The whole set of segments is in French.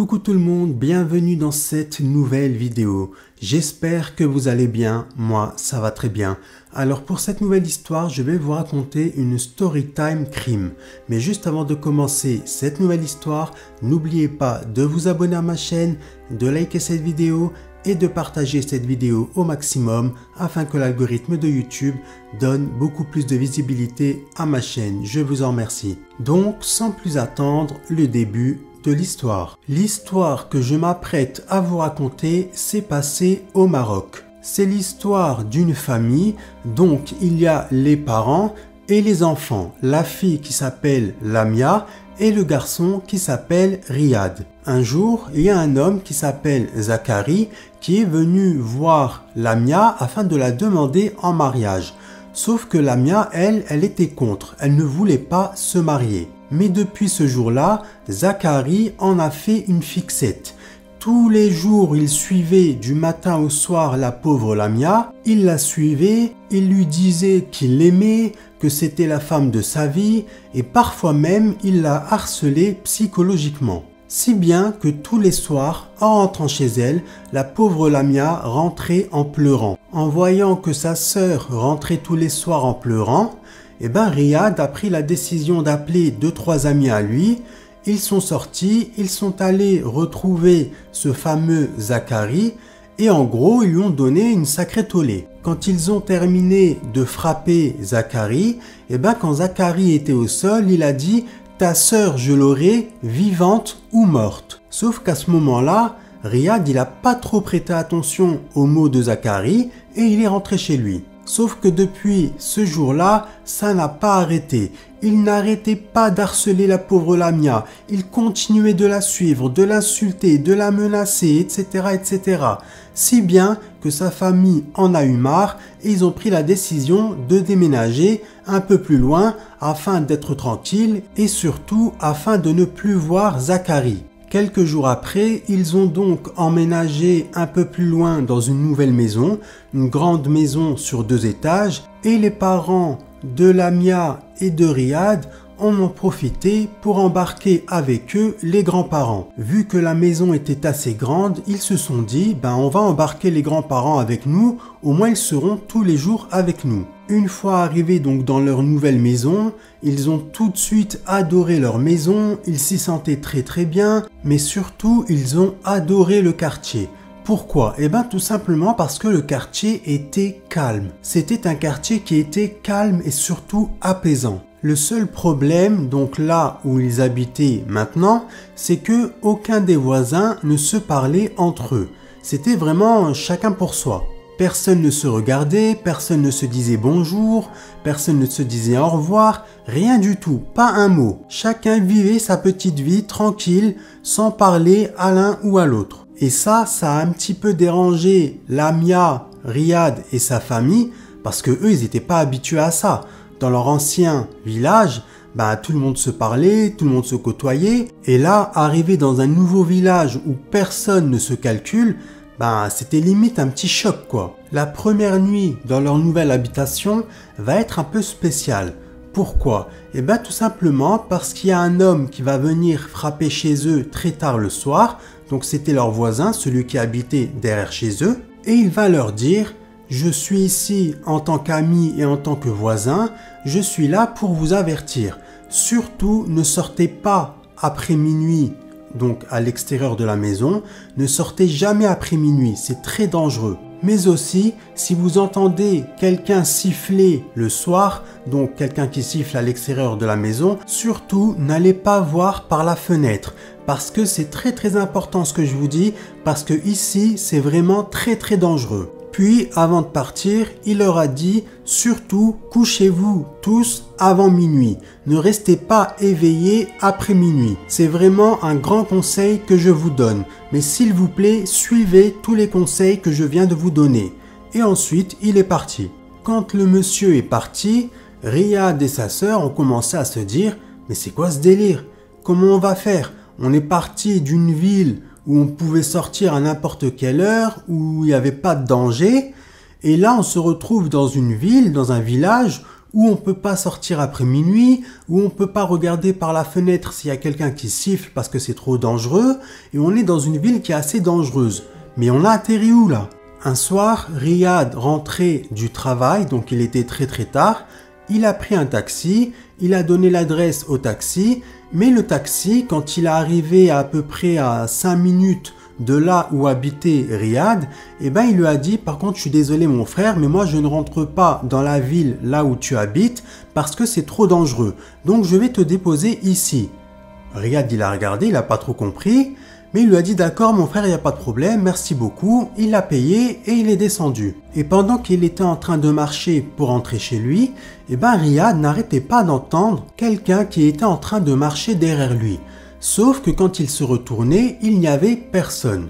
Coucou tout le monde, bienvenue dans cette nouvelle vidéo. J'espère que vous allez bien, moi ça va très bien. Alors pour cette nouvelle histoire, je vais vous raconter une story time crime. Mais juste avant de commencer cette nouvelle histoire, n'oubliez pas de vous abonner à ma chaîne, de liker cette vidéo et de partager cette vidéo au maximum afin que l'algorithme de YouTube donne beaucoup plus de visibilité à ma chaîne. Je vous en remercie. Donc sans plus attendre, le début de l'histoire. L'histoire que je m'apprête à vous raconter s'est passée au Maroc. C'est l'histoire d'une famille, donc il y a les parents et les enfants, la fille qui s'appelle Lamia et le garçon qui s'appelle Riyad. Un jour, il y a un homme qui s'appelle Zacharie qui est venu voir Lamia afin de la demander en mariage. Sauf que Lamia, elle était contre, elle ne voulait pas se marier. Mais depuis ce jour-là, Zacharie en a fait une fixette. Tous les jours, il suivait du matin au soir la pauvre Lamia. Il la suivait, il lui disait qu'il l'aimait, que c'était la femme de sa vie, et parfois même, il la harcelait psychologiquement. Si bien que tous les soirs, en rentrant chez elle, la pauvre Lamia rentrait en pleurant. En voyant que sa sœur rentrait tous les soirs en pleurant, Riyad a pris la décision d'appeler 2-3 amis à lui. Ils sont sortis, ils sont allés retrouver ce fameux Zacharie et en gros, ils lui ont donné une sacrée tollée. Quand ils ont terminé de frapper Zacharie, quand Zacharie était au sol, il a dit « Ta sœur, je l'aurai, vivante ou morte ». Sauf qu'à ce moment-là, Riyad, il n'a pas trop prêté attention aux mots de Zacharie et il est rentré chez lui. Sauf que depuis ce jour-là, ça n'a pas arrêté. Il n'arrêtait pas d'harceler la pauvre Lamia. Il continuait de la suivre, de l'insulter, de la menacer, etc., etc. Si bien que sa famille en a eu marre et ils ont pris la décision de déménager un peu plus loin afin d'être tranquille et surtout afin de ne plus voir Zacharie. Quelques jours après, ils ont donc emménagé un peu plus loin dans une nouvelle maison, une grande maison sur 2 étages, et les parents de Lamia et de Riyad en ont profité pour embarquer avec eux les grands-parents. Vu que la maison était assez grande, ils se sont dit on va embarquer les grands-parents avec nous, au moins ils seront tous les jours avec nous. Une fois arrivés donc dans leur nouvelle maison, ils ont tout de suite adoré leur maison, ils s'y sentaient très très bien, mais surtout ils ont adoré le quartier. Pourquoi? Tout simplement parce que le quartier était calme. C'était un quartier qui était calme et surtout apaisant. Le seul problème, donc là où ils habitaient maintenant, c'est que aucun des voisins ne se parlait entre eux. C'était vraiment chacun pour soi. Personne ne se regardait, personne ne se disait bonjour, personne ne se disait au revoir, rien du tout, pas un mot. Chacun vivait sa petite vie tranquille, sans parler à l'un ou à l'autre. Et ça a un petit peu dérangé Lamia, Riyad et sa famille, parce que eux, ils n'étaient pas habitués à ça. Dans leur ancien village, tout le monde se parlait, tout le monde se côtoyait. Et là, arriver dans un nouveau village où personne ne se calcule, c'était limite un petit choc quoi. La première nuit dans leur nouvelle habitation va être un peu spéciale. Pourquoi? Tout simplement parce qu'il y a un homme qui va venir frapper chez eux très tard le soir. Donc c'était leur voisin, celui qui habitait derrière chez eux. Et il va leur dire « Je suis ici en tant qu'ami et en tant que voisin. Je suis là pour vous avertir. Surtout ne sortez pas après minuit. » Donc à l'extérieur de la maison, ne sortez jamais après minuit, c'est très dangereux. Mais aussi, si vous entendez quelqu'un siffler le soir, donc quelqu'un qui siffle à l'extérieur de la maison, surtout n'allez pas voir par la fenêtre. Parce que c'est très très important ce que je vous dis, parce que ici c'est vraiment très très dangereux. Puis, avant de partir, il leur a dit « Surtout, couchez-vous tous avant minuit. Ne restez pas éveillés après minuit. C'est vraiment un grand conseil que je vous donne. Mais s'il vous plaît, suivez tous les conseils que je viens de vous donner. » Et ensuite, il est parti. Quand le monsieur est parti, Riyad et sa sœur ont commencé à se dire « Mais c'est quoi ce délire? Comment on va faire? On est parti d'une ville où on pouvait sortir à n'importe quelle heure, où il n'y avait pas de danger. Et là, on se retrouve dans une ville, dans un village, où on peut pas sortir après minuit, où on peut pas regarder par la fenêtre s'il y a quelqu'un qui siffle parce que c'est trop dangereux, et on est dans une ville qui est assez dangereuse. Mais on a atterri où là? Un soir, Riyad rentrait du travail, donc il était très tard, il a pris un taxi, il a donné l'adresse au taxi, mais le taxi, quand il est arrivé à peu près à 5 minutes de là où habitait Riyad, il lui a dit, par contre je suis désolé mon frère, mais moi je ne rentre pas dans la ville là où tu habites parce que c'est trop dangereux, donc je vais te déposer ici. Riyad il a regardé, il n'a pas trop compris, mais il lui a dit d'accord mon frère, il n'y a pas de problème, merci beaucoup, il a payé et il est descendu. Et pendant qu'il était en train de marcher pour rentrer chez lui, Riyad n'arrêtait pas d'entendre quelqu'un qui était en train de marcher derrière lui. Sauf que quand il se retournait, il n'y avait personne.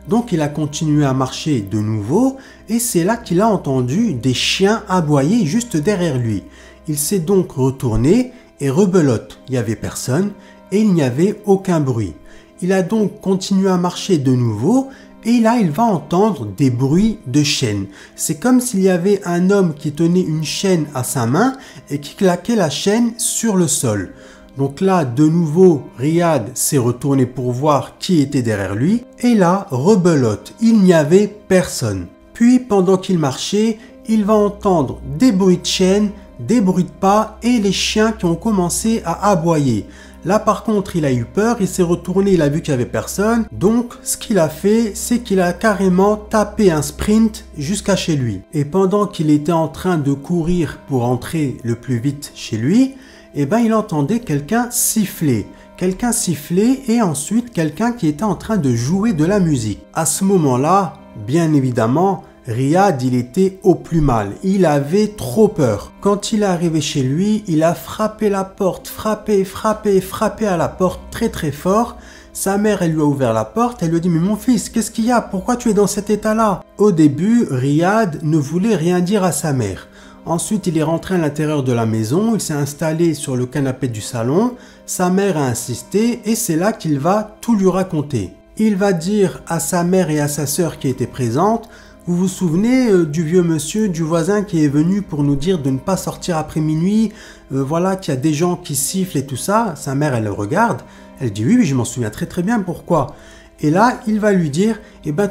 Donc il a continué à marcher de nouveau et c'est là qu'il a entendu des chiens aboyer juste derrière lui. Il s'est donc retourné et rebelote, il n'y avait personne et il n'y avait aucun bruit. Il a donc continué à marcher de nouveau et là il va entendre des bruits de chaînes. C'est comme s'il y avait un homme qui tenait une chaîne à sa main et qui claquait la chaîne sur le sol. Donc là, de nouveau, Riyad s'est retourné pour voir qui était derrière lui. Et là, rebelote, il n'y avait personne. Puis, pendant qu'il marchait, il va entendre des bruits de chaînes, des bruits de pas et les chiens qui ont commencé à aboyer. Là, par contre, il a eu peur, il s'est retourné, il a vu qu'il n'y avait personne. Donc, ce qu'il a fait, c'est qu'il a carrément tapé un sprint jusqu'à chez lui. Et pendant qu'il était en train de courir pour entrer le plus vite chez lui, il entendait quelqu'un siffler. Quelqu'un siffler et ensuite quelqu'un qui était en train de jouer de la musique. À ce moment-là, bien évidemment, Riyad, il était au plus mal. Il avait trop peur. Quand il est arrivé chez lui, il a frappé la porte, frappé à la porte très fort. Sa mère, elle lui a ouvert la porte, elle lui a dit « Mais mon fils, qu'est-ce qu'il y a? Pourquoi tu es dans cet état-là » Au début, Riyad ne voulait rien dire à sa mère. Ensuite, il est rentré à l'intérieur de la maison, il s'est installé sur le canapé du salon, sa mère a insisté et c'est là qu'il va tout lui raconter. Il va dire à sa mère et à sa sœur qui étaient présentes, vous vous souvenez du vieux monsieur, du voisin qui est venu pour nous dire de ne pas sortir après minuit, voilà qu'il y a des gens qui sifflent et tout ça. Sa mère, elle le regarde, elle dit oui, je m'en souviens très bien, pourquoi? Et là, il va lui dire,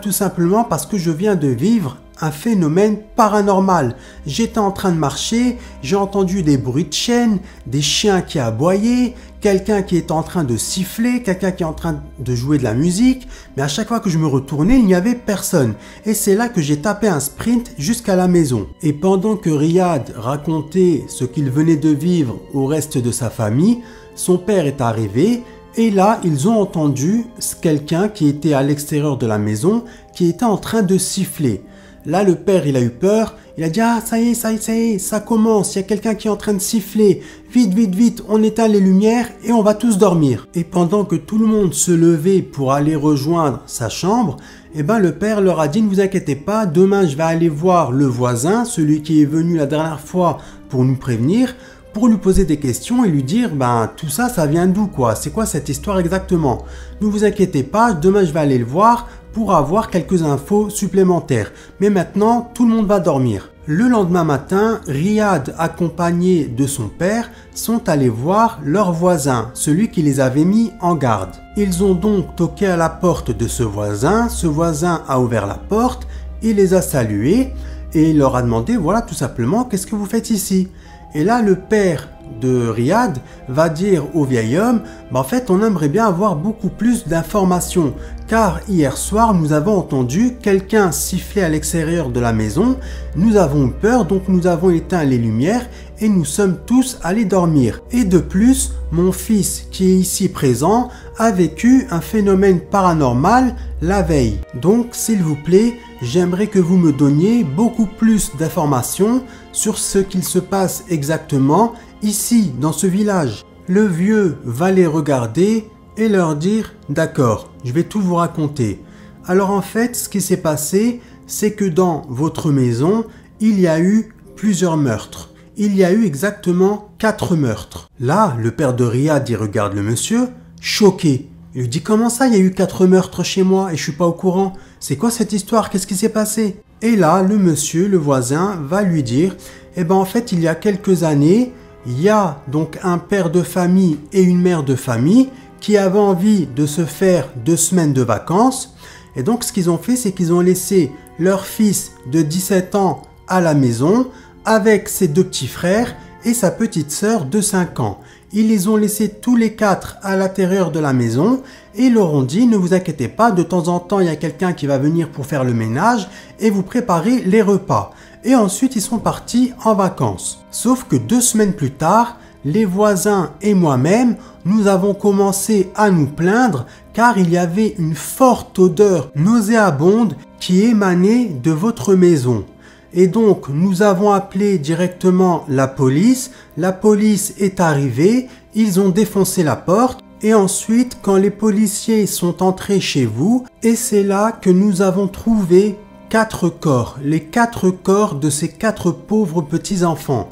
tout simplement parce que je viens de vivre un phénomène paranormal. J'étais en train de marcher, j'ai entendu des bruits de chaînes, des chiens qui aboyaient, quelqu'un qui est en train de siffler, quelqu'un qui est en train de jouer de la musique, mais à chaque fois que je me retournais, il n'y avait personne. Et c'est là que j'ai tapé un sprint jusqu'à la maison. Et pendant que Riyad racontait ce qu'il venait de vivre au reste de sa famille, son père est arrivé. Et là, ils ont entendu quelqu'un qui était à l'extérieur de la maison, qui était en train de siffler. Là, le père, il a eu peur. Il a dit « Ah, ça y est, ça commence. Il y a quelqu'un qui est en train de siffler. Vite, on éteint les lumières et on va tous dormir. » Et pendant que tout le monde se levait pour aller rejoindre sa chambre, le père leur a dit « Ne vous inquiétez pas, demain, je vais aller voir le voisin, celui qui est venu la dernière fois pour nous prévenir, pour lui poser des questions et lui dire tout ça, ça vient d'où quoi? C'est quoi cette histoire exactement? Ne vous inquiétez pas, demain je vais aller le voir pour avoir quelques infos supplémentaires. Mais maintenant, tout le monde va dormir. » Le lendemain matin, Riyad, accompagné de son père, sont allés voir leur voisin, celui qui les avait mis en garde. Ils ont donc toqué à la porte de ce voisin a ouvert la porte, il les a salués et il leur a demandé, voilà tout simplement, qu'est-ce que vous faites ici? Et là, le père de Riyad va dire au vieil homme, en fait, on aimerait bien avoir beaucoup plus d'informations, car hier soir, nous avons entendu quelqu'un siffler à l'extérieur de la maison, nous avons eu peur, donc nous avons éteint les lumières et nous sommes tous allés dormir. Et de plus, mon fils, qui est ici présent, a vécu un phénomène paranormal la veille. Donc, s'il vous plaît, j'aimerais que vous me donniez beaucoup plus d'informations sur ce qu'il se passe exactement ici, dans ce village. Le vieux va les regarder et leur dire « D'accord, je vais tout vous raconter. » Alors en fait, ce qui s'est passé, c'est que dans votre maison, il y a eu plusieurs meurtres. Il y a eu exactement 4 meurtres. Là, le père de Riyad, il regarde le monsieur, choqué. Il lui dit « Comment ça, il y a eu 4 meurtres chez moi et je suis pas au courant? C'est quoi cette histoire? Qu'est-ce qui s'est passé ?» Et là, le monsieur, le voisin, va lui dire « Eh ben en fait, il y a quelques années, il y a donc un père de famille et une mère de famille qui avaient envie de se faire 2 semaines de vacances. Et donc ce qu'ils ont fait, c'est qu'ils ont laissé leur fils de 17 ans à la maison avec ses 2 petits frères et sa petite sœur de 5 ans. Ils les ont laissés tous les 4 à l'intérieur de la maison et ils leur ont dit ne vous inquiétez pas, de temps en temps il y a quelqu'un qui va venir pour faire le ménage et vous préparer les repas. Et ensuite ils sont partis en vacances. Sauf que 2 semaines plus tard, les voisins et moi-même, nous avons commencé à nous plaindre car il y avait une forte odeur nauséabonde qui émanait de votre maison. Et donc nous avons appelé directement la police est arrivée, ils ont défoncé la porte et ensuite quand les policiers sont entrés chez vous, et c'est là que nous avons trouvé 4 corps, les 4 corps de ces 4 pauvres petits enfants.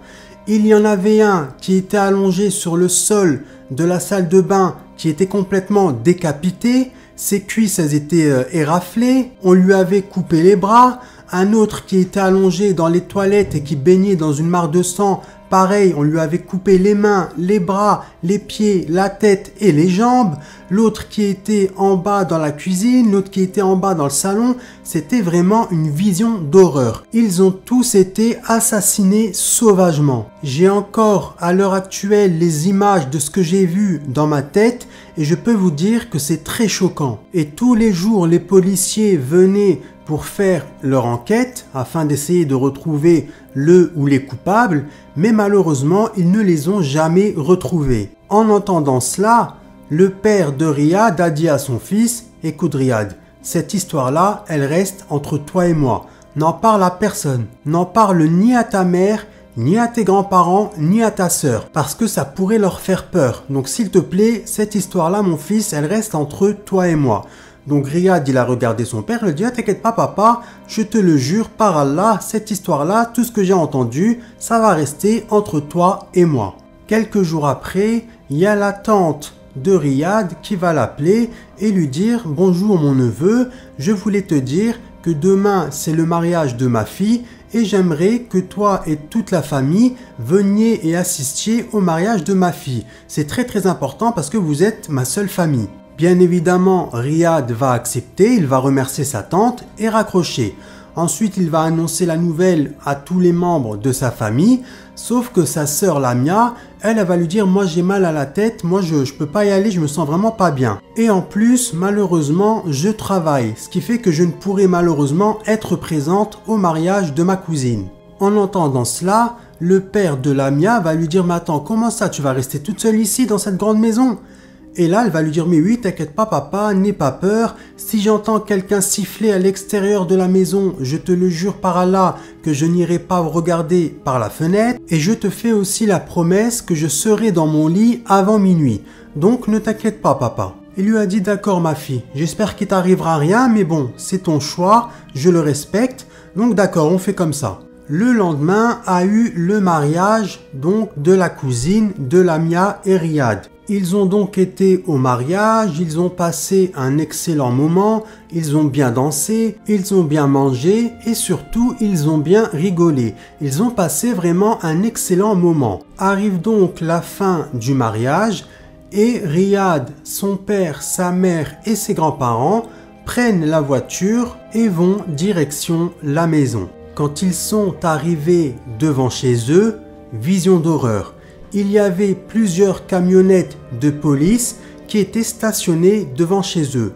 Il y en avait un qui était allongé sur le sol de la salle de bain qui était complètement décapité, ses cuisses elles étaient éraflées, on lui avait coupé les bras, un autre qui était allongé dans les toilettes et qui baignait dans une mare de sang, pareil, on lui avait coupé les mains, les bras, les pieds, la tête et les jambes, l'autre qui était en bas dans la cuisine, l'autre qui était en bas dans le salon, c'était vraiment une vision d'horreur. Ils ont tous été assassinés sauvagement. J'ai encore à l'heure actuelle les images de ce que j'ai vu dans ma tête et je peux vous dire que c'est très choquant. Et tous les jours, les policiers venaient pour faire leur enquête afin d'essayer de retrouver le ou les coupables, mais malheureusement, ils ne les ont jamais retrouvés. En entendant cela, le père de Riyad a dit à son fils « Écoute Riyad, cette histoire-là, elle reste entre toi et moi. N'en parle à personne. N'en parle ni à ta mère, ni à tes grands-parents, ni à ta sœur, parce que ça pourrait leur faire peur. Donc s'il te plaît, cette histoire-là, mon fils, elle reste entre toi et moi. » Donc Riyad, il a regardé son père, il a dit « T'inquiète pas papa, je te le jure par Allah, cette histoire-là, tout ce que j'ai entendu, ça va rester entre toi et moi. » Quelques jours après, il y a la tante de Riyad qui va l'appeler et lui dire « Bonjour mon neveu, je voulais te dire que demain c'est le mariage de ma fille et j'aimerais que toi et toute la famille veniez et assistiez au mariage de ma fille. C'est très important parce que vous êtes ma seule famille. » Bien évidemment, Riyad va accepter, il va remercier sa tante et raccrocher. Ensuite, il va annoncer la nouvelle à tous les membres de sa famille, sauf que sa sœur Lamia, elle va lui dire « Moi j'ai mal à la tête, moi je peux pas y aller, je me sens vraiment pas bien. Et en plus, malheureusement, je travaille, ce qui fait que je ne pourrai malheureusement être présente au mariage de ma cousine. » En entendant cela, le père de Lamia va lui dire « Mais attends, comment ça, tu vas rester toute seule ici dans cette grande maison ?» Et là, elle va lui dire « Mais oui, t'inquiète pas papa, n'aie pas peur. Si j'entends quelqu'un siffler à l'extérieur de la maison, je te le jure par Allah que je n'irai pas regarder par la fenêtre. Et je te fais aussi la promesse que je serai dans mon lit avant minuit. Donc ne t'inquiète pas papa. » Il lui a dit « D'accord ma fille, j'espère qu'il t'arrivera rien, mais bon, c'est ton choix, je le respecte. Donc d'accord, on fait comme ça. » Le lendemain a eu le mariage donc de la cousine de Lamia et Riyad. Ils ont donc été au mariage, ils ont passé un excellent moment, ils ont bien dansé, ils ont bien mangé et surtout ils ont bien rigolé. Ils ont passé vraiment un excellent moment. Arrive donc la fin du mariage et Riyad, son père, sa mère et ses grands-parents prennent la voiture et vont direction la maison. Quand ils sont arrivés devant chez eux, vision d'horreur. Il y avait plusieurs camionnettes de police qui étaient stationnées devant chez eux.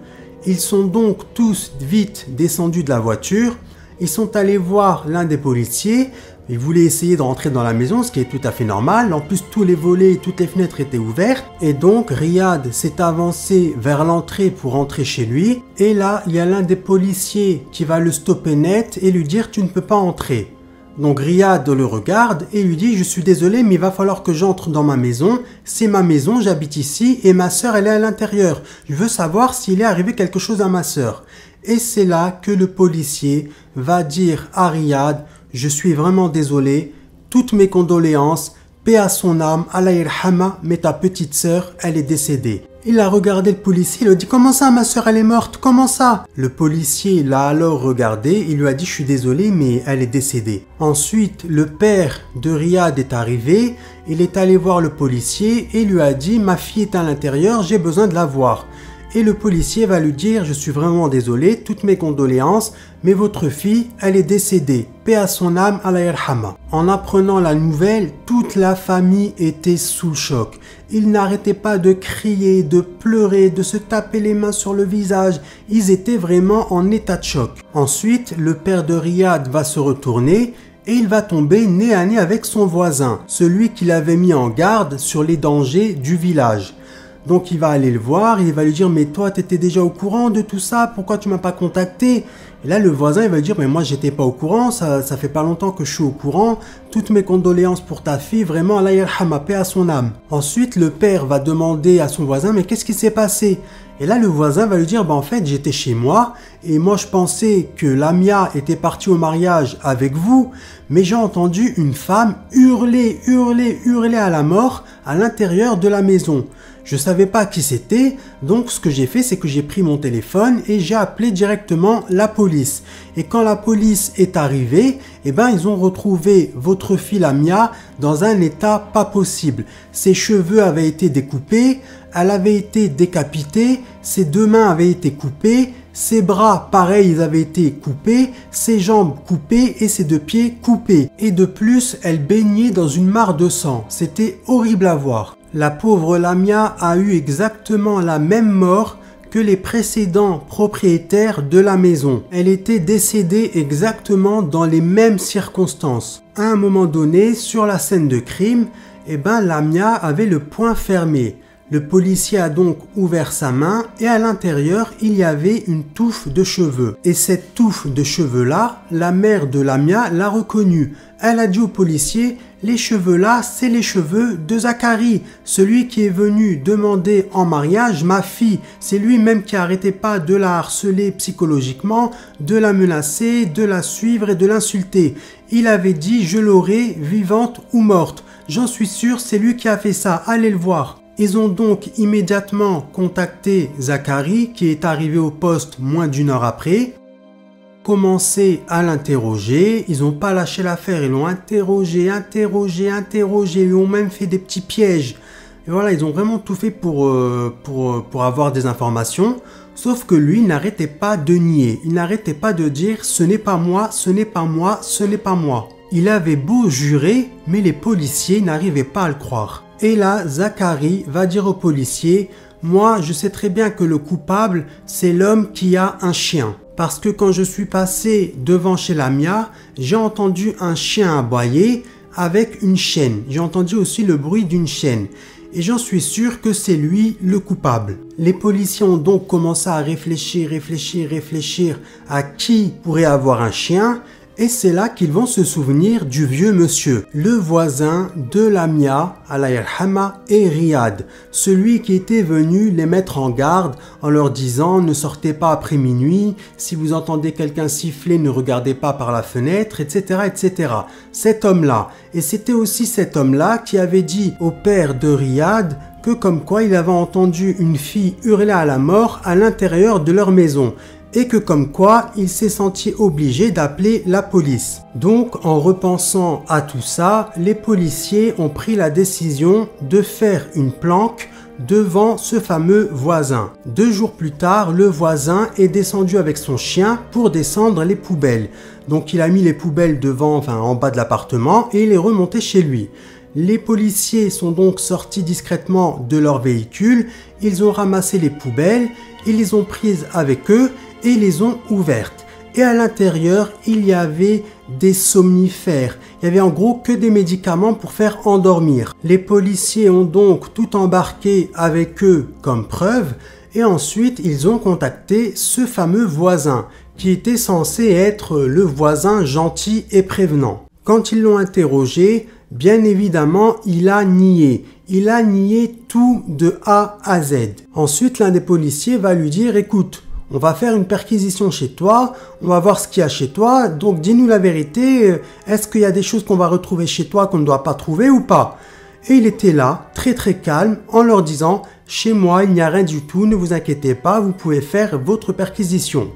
Ils sont donc tous vite descendus de la voiture. Ils sont allés voir l'un des policiers. Ils voulaient essayer de rentrer dans la maison, ce qui est tout à fait normal. En plus, tous les volets et toutes les fenêtres étaient ouvertes. Et donc, Riyad s'est avancé vers l'entrée pour rentrer chez lui. Et là, il y a l'un des policiers qui va le stopper net et lui dire « Tu ne peux pas entrer ». Donc Riyad le regarde et lui dit « Je suis désolé, mais il va falloir que j'entre dans ma maison. C'est ma maison, j'habite ici et ma sœur, elle est à l'intérieur. Je veux savoir s'il est arrivé quelque chose à ma sœur. » Et c'est là que le policier va dire à Riyad « Je suis vraiment désolé, toutes mes condoléances, paix à son âme, Allah irhama, mais ta petite sœur, elle est décédée. » Il a regardé le policier, il lui a dit « Comment ça, ma soeur, elle est morte? Comment ça ?» Le policier l'a alors regardé, il lui a dit « Je suis désolé, mais elle est décédée. » Ensuite, le père de Riyad est arrivé, il est allé voir le policier et lui a dit « Ma fille est à l'intérieur, j'ai besoin de la voir. » Et le policier va lui dire « Je suis vraiment désolé, toutes mes condoléances, mais votre fille, elle est décédée. Paix à son âme, Allah yarhama. » En apprenant la nouvelle, toute la famille était sous le choc. Ils n'arrêtaient pas de crier, de pleurer, de se taper les mains sur le visage. Ils étaient vraiment en état de choc. Ensuite, le père de Riyad va se retourner et il va tomber nez à nez avec son voisin, celui qui l'avait mis en garde sur les dangers du village. Donc il va aller le voir, il va lui dire « Mais toi, tu étais déjà au courant de tout ça, pourquoi tu m'as pas contacté ?» Et là, le voisin, il va lui dire « Mais moi, j'étais pas au courant, ça fait pas longtemps que je suis au courant, toutes mes condoléances pour ta fille, vraiment, Allah yarhama, paix à son âme. » Ensuite, le père va demander à son voisin « Mais qu'est-ce qui s'est passé ?» Et là, le voisin va lui dire « En fait, j'étais chez moi, et moi, je pensais que Lamia était partie au mariage avec vous, mais j'ai entendu une femme hurler à la mort à l'intérieur de la maison. » Je savais pas qui c'était, donc ce que j'ai fait, c'est que j'ai pris mon téléphone et j'ai appelé directement la police. Et quand la police est arrivée, eh ben, ils ont retrouvé votre fille Lamia dans un état pas possible. Ses cheveux avaient été découpés, elle avait été décapitée, ses deux mains avaient été coupées, ses bras, pareil, ils avaient été coupés, ses jambes coupées et ses deux pieds coupés. Et de plus, elle baignait dans une mare de sang. C'était horrible à voir. La pauvre Lamia a eu exactement la même mort que les précédents propriétaires de la maison. Elle était décédée exactement dans les mêmes circonstances. À un moment donné, sur la scène de crime, eh ben, Lamia avait le poing fermé. Le policier a donc ouvert sa main et à l'intérieur, il y avait une touffe de cheveux. Et cette touffe de cheveux-là, la mère de Lamia l'a reconnue. Elle a dit au policier « Les cheveux-là, c'est les cheveux de Zacharie, celui qui est venu demander en mariage ma fille. C'est lui-même qui n'arrêtait pas de la harceler psychologiquement, de la menacer, de la suivre et de l'insulter. Il avait dit « Je l'aurai, vivante ou morte. J'en suis sûr, c'est lui qui a fait ça, allez le voir. » Ils ont donc immédiatement contacté Zacharie, qui est arrivé au poste moins d'une heure après, commencé à l'interroger. Ils n'ont pas lâché l'affaire, ils l'ont interrogé, ils lui ont même fait des petits pièges. Et voilà, ils ont vraiment tout fait pour avoir des informations. Sauf que lui, il n'arrêtait pas de nier, il n'arrêtait pas de dire « ce n'est pas moi, ce n'est pas moi, ce n'est pas moi ». Il avait beau jurer, mais les policiers n'arrivaient pas à le croire. Et là, Zacharie va dire au policier « Moi, je sais très bien que le coupable, c'est l'homme qui a un chien. Parce que quand je suis passé devant chez Lamia, j'ai entendu un chien aboyer avec une chaîne. J'ai entendu aussi le bruit d'une chaîne. Et j'en suis sûr que c'est lui le coupable. » Les policiers ont donc commencé à réfléchir à qui pourrait avoir un chien. Et c'est là qu'ils vont se souvenir du vieux monsieur, le voisin de Lamia, Allah yarhama, et Riyad, celui qui était venu les mettre en garde en leur disant « Ne sortez pas après minuit, si vous entendez quelqu'un siffler, ne regardez pas par la fenêtre, etc. etc. » Cet homme-là. Et c'était aussi cet homme-là qui avait dit au père de Riyad que comme quoi il avait entendu une fille hurler à la mort à l'intérieur de leur maison. Et que comme quoi il s'est senti obligé d'appeler la police. Donc en repensant à tout ça, les policiers ont pris la décision de faire une planque devant ce fameux voisin. 2 jours plus tard, le voisin est descendu avec son chien pour descendre les poubelles. Donc il a mis les poubelles devant, en bas de l'appartement et il est remonté chez lui. Les policiers sont donc sortis discrètement de leur véhicule, ils ont ramassé les poubelles, ils les ont prises avec eux et les ont ouvertes. Et à l'intérieur, il y avait des somnifères. Il y avait en gros que des médicaments pour faire endormir. Les policiers ont donc tout embarqué avec eux comme preuve et ensuite ils ont contacté ce fameux voisin qui était censé être le voisin gentil et prévenant. Quand ils l'ont interrogé, bien évidemment, il a nié. Il a nié tout de A à Z. Ensuite, l'un des policiers va lui dire « Écoute, on va faire une perquisition chez toi, on va voir ce qu'il y a chez toi, donc dis-nous la vérité, est-ce qu'il y a des choses qu'on va retrouver chez toi qu'on ne doit pas trouver ou pas ?» Et il était là, très calme, en leur disant « chez moi il n'y a rien du tout, ne vous inquiétez pas, vous pouvez faire votre perquisition.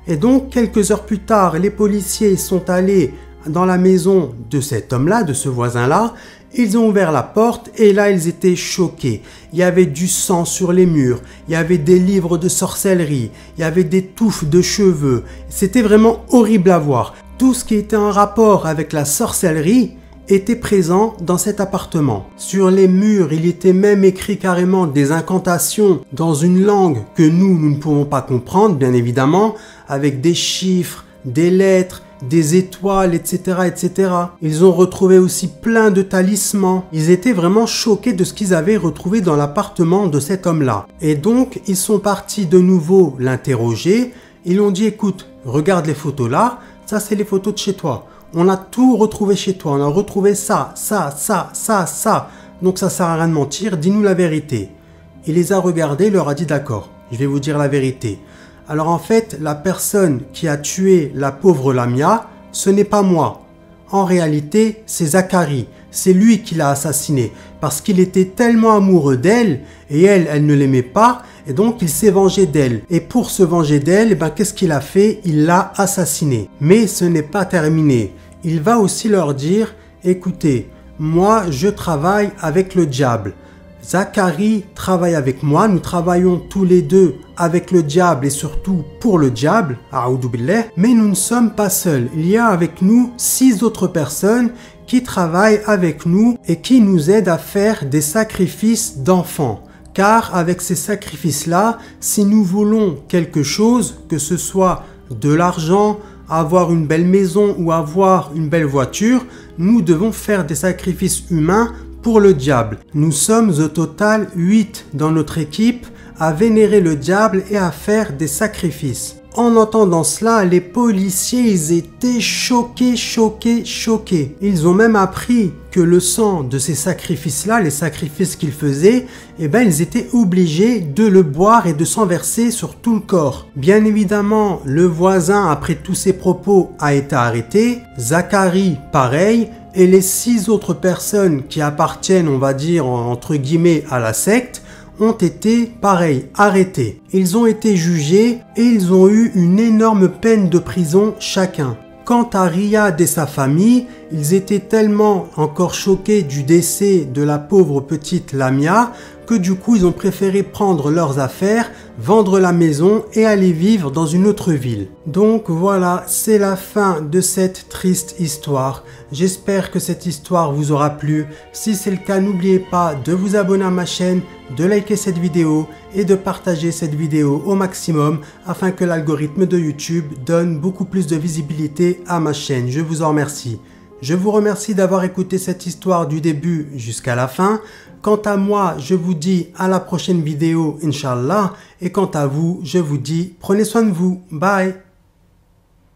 Et donc quelques heures plus tard, les policiers sont allés dans la maison de cet homme-là, de ce voisin-là. Ils ont ouvert la porte et là ils étaient choqués. Il y avait du sang sur les murs, il y avait des livres de sorcellerie, il y avait des touffes de cheveux. C'était vraiment horrible à voir. Tout ce qui était en rapport avec la sorcellerie était présent dans cet appartement. Sur les murs, il était même écrit carrément des incantations dans une langue que nous ne pouvons pas comprendre, bien évidemment, avec des chiffres, des lettres, des étoiles, etc., etc. Ils ont retrouvé aussi plein de talismans. Ils étaient vraiment choqués de ce qu'ils avaient retrouvé dans l'appartement de cet homme-là. Et donc, ils sont partis de nouveau l'interroger. Ils ont dit, écoute, regarde les photos là, ça c'est les photos de chez toi. On a tout retrouvé chez toi, on a retrouvé ça. Donc ça sert à rien de mentir, dis-nous la vérité. Il les a regardés, il leur a dit d'accord, je vais vous dire la vérité. Alors en fait, la personne qui a tué la pauvre Lamia, ce n'est pas moi. En réalité, c'est Zacharie. C'est lui qui l'a assassinée parce qu'il était tellement amoureux d'elle et elle ne l'aimait pas et donc il s'est vengé d'elle. Et pour se venger d'elle, qu'est-ce qu'il a fait? Il l'a assassinée. Mais ce n'est pas terminé. Il va aussi leur dire, écoutez, moi je travaille avec le diable. Zacharie travaille avec moi, nous travaillons tous les deux avec le diable et surtout pour le diable, a'oudou billah, mais nous ne sommes pas seuls. Il y a avec nous 6 autres personnes qui travaillent avec nous et qui nous aident à faire des sacrifices d'enfants. Car avec ces sacrifices-là, si nous voulons quelque chose, que ce soit de l'argent, avoir une belle maison ou avoir une belle voiture, nous devons faire des sacrifices humains pour le diable. Nous sommes au total 8 dans notre équipe à vénérer le diable et à faire des sacrifices. En entendant cela, les policiers, ils étaient choqués. Ils ont même appris que le sang de ces sacrifices-là, les sacrifices qu'ils faisaient, ils étaient obligés de le boire et de s'en verser sur tout le corps. Bien évidemment, le voisin, après tous ces propos, a été arrêté. Zacharie, pareil. Et les 6 autres personnes qui appartiennent, on va dire, entre guillemets, à la secte, ont été, pareil, arrêtés. Ils ont été jugés et ils ont eu une énorme peine de prison chacun. Quant à Riyad et sa famille, ils étaient tellement encore choqués du décès de la pauvre petite Lamia que du coup ils ont préféré prendre leurs affaires, vendre la maison et aller vivre dans une autre ville. Donc voilà, c'est la fin de cette triste histoire. J'espère que cette histoire vous aura plu. Si c'est le cas, n'oubliez pas de vous abonner à ma chaîne, de liker cette vidéo et de partager cette vidéo au maximum afin que l'algorithme de YouTube donne beaucoup plus de visibilité à ma chaîne. Je vous en remercie. Je vous remercie d'avoir écouté cette histoire du début jusqu'à la fin. Quant à moi, je vous dis à la prochaine vidéo, Inch'Allah. Et quant à vous, je vous dis, prenez soin de vous. Bye.